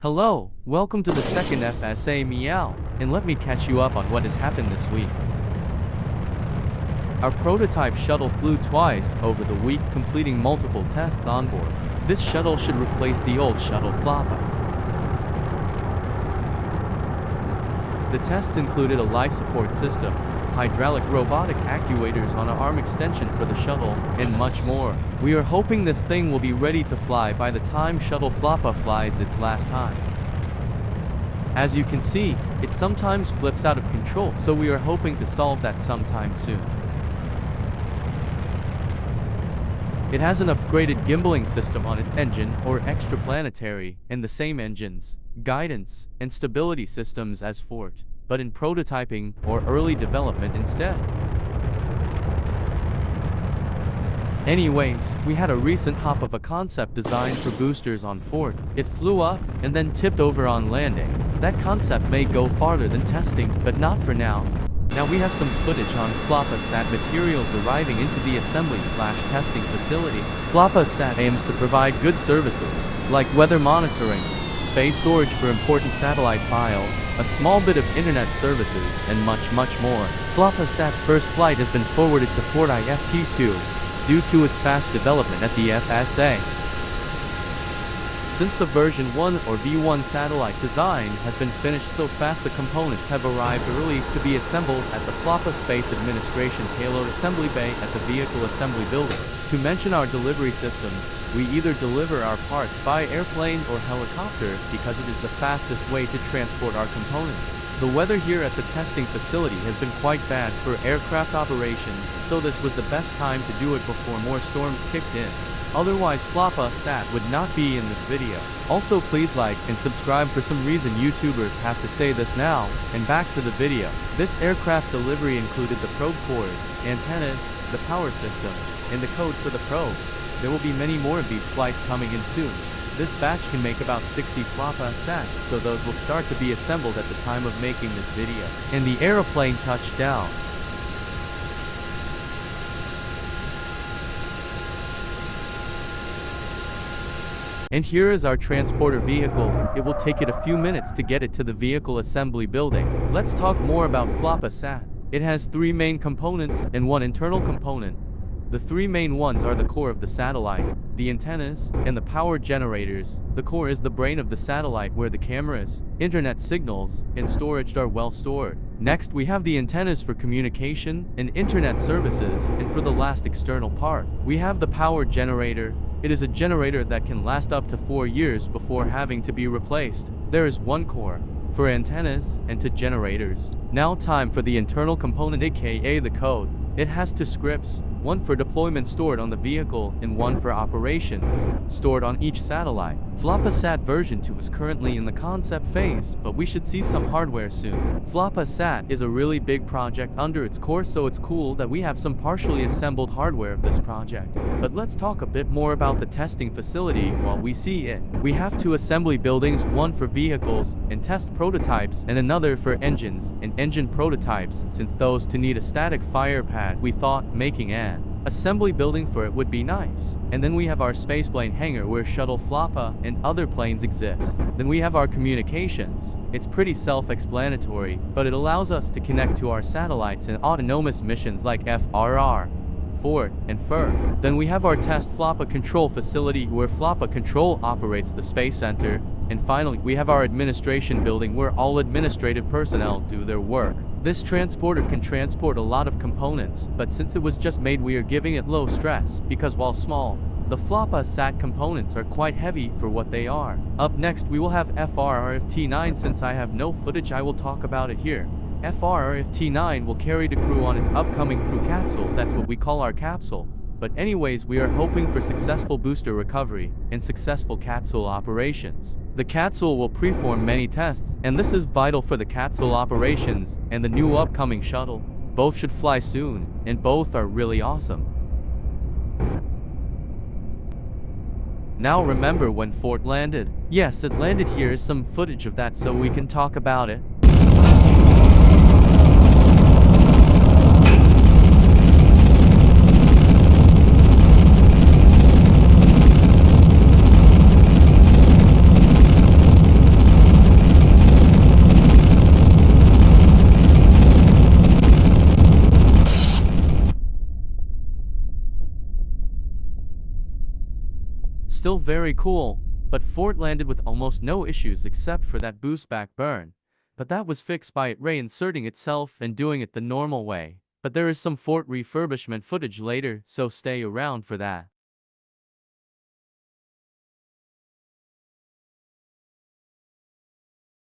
Hello, welcome to the second FSA Meow, and let me catch you up on what has happened this week. Our prototype shuttle flew twice over the week, completing multiple tests on board. This shuttle should replace the old shuttle FSA. The tests included a life support system, hydraulic robotic actuators on an arm extension for the shuttle, and much more. We are hoping this thing will be ready to fly by the time shuttle FSA flies its last time. As you can see, it sometimes flips out of control, so we are hoping to solve that sometime soon. It has an upgraded gimbaling system on its engine, or extraplanetary, and the same engines, guidance, and stability systems as Fort, but in prototyping or early development instead. Anyways, we had a recent hop of a concept design for boosters on Fort. It flew up and then tipped over on landing. That concept may go farther than testing, but not for now. Now we have some footage on FSA materials arriving into the assembly/testing facility. FSA aims to provide good services, like weather monitoring, space storage for important satellite files, a small bit of internet services, and much more. FSA's first flight has been forwarded to Fort IFT2, due to its fast development at the FSA. Since the version 1 or V1 satellite design has been finished so fast, the components have arrived early to be assembled at the FSA Space Administration Payload Assembly Bay at the Vehicle Assembly Building. To mention our delivery system, we either deliver our parts by airplane or helicopter because it is the fastest way to transport our components. The weather here at the testing facility has been quite bad for aircraft operations, so this was the best time to do it before more storms kicked in. Otherwise FSA would not be in this video. Also please like and subscribe. For some reason YouTubers have to say this now, and back to the video. This aircraft delivery included the probe cores, antennas, the power system, and the code for the probes. There will be many more of these flights coming in soon. This batch can make about 60 FSAs, so those will start to be assembled at the time of making this video. And the aeroplane touched down. And here is our transporter vehicle. It will take it a few minutes to get it to the vehicle assembly building. Let's talk more about FSA. It has 3 main components and 1 internal component. The 3 main ones are the core of the satellite, the antennas, and the power generators. The core is the brain of the satellite where the cameras, internet signals, and storage are well stored. Next we have the antennas for communication and internet services, and for the last external part, we have the power generator. It is a generator that can last up to 4 years before having to be replaced. There is 1 core for antennas and 2 generators. Now time for the internal component, aka the code. It has 2 scripts, 1 for deployment stored on the vehicle and 1 for operations stored on each satellite. FSA version 2 is currently in the concept phase, but we should see some hardware soon. FSA is a really big project under its core, so it's cool that we have some partially assembled hardware of this project. But let's talk a bit more about the testing facility while we see it. We have 2 assembly buildings, 1 for vehicles and test prototypes, and another for engines and engine prototypes. Since those 2 need a static fire pad, we thought making an assembly building for it would be nice. And then we have our spaceplane hangar where shuttle FSA and other planes exist. Then we have our communications. It's pretty self-explanatory, but it allows us to connect to our satellites and autonomous missions like FRR, Fort, and FIR. Then we have our test FSA control facility where FSA control operates the space center. And finally, we have our administration building where all administrative personnel do their work. This transporter can transport a lot of components, but since it was just made, we are giving it low stress, because while small, the FSA components are quite heavy for what they are. Up next we will have FRRFT9. Since I have no footage, I will talk about it here. FRRFT9 will carry the crew on its upcoming crew capsule. That's what we call our capsule. But anyways, we are hoping for successful booster recovery and successful capsule operations. The capsule will perform many tests, and this is vital for the capsule operations and the new upcoming shuttle. Both should fly soon, and both are really awesome. Now remember when Fort landed? Yes, it landed. Here is some footage of that so we can talk about it. still very cool, but Ford landed with almost no issues except for that boost back burn. But that was fixed by it reinserting itself and doing it the normal way. But there is some Ford refurbishment footage later, so stay around for that.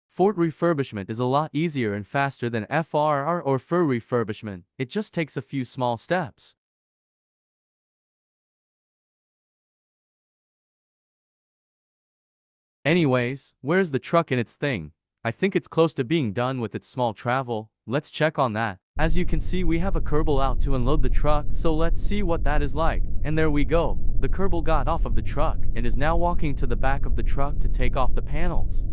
Ford refurbishment is a lot easier and faster than FRR or fur refurbishment. It just takes a few small steps. Anyways, where's the truck in its thing? I think it's close to being done with its small travel. Let's check on that. As you can see, we have a KERBAL out to unload the truck, so let's see what that is like. And there we go. The KERBAL got off of the truck and is now walking to the back of the truck to take off the panels.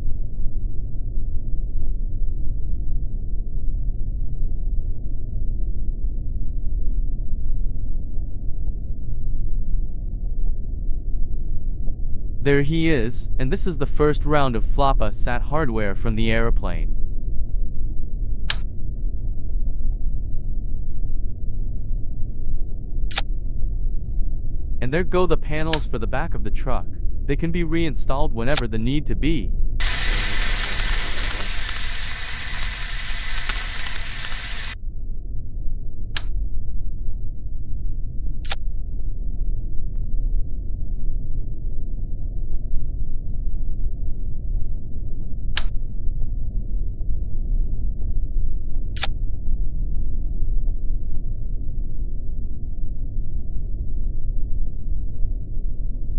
There he is, and this is the first round of FSA SAT hardware from the airplane. And there go the panels for the back of the truck. They can be reinstalled whenever the need to be.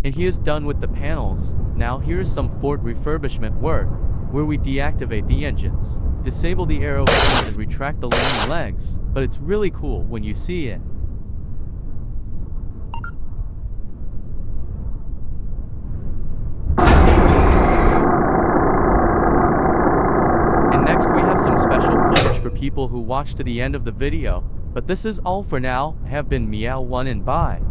And he is done with the panels. Now here's some Ford refurbishment work, where we deactivate the engines, disable the aeroplanes and retract the landing legs, but it's really cool when you see it. And next we have some special footage for people who watch to the end of the video, but this is all for now. Have been Meow 1 and bye.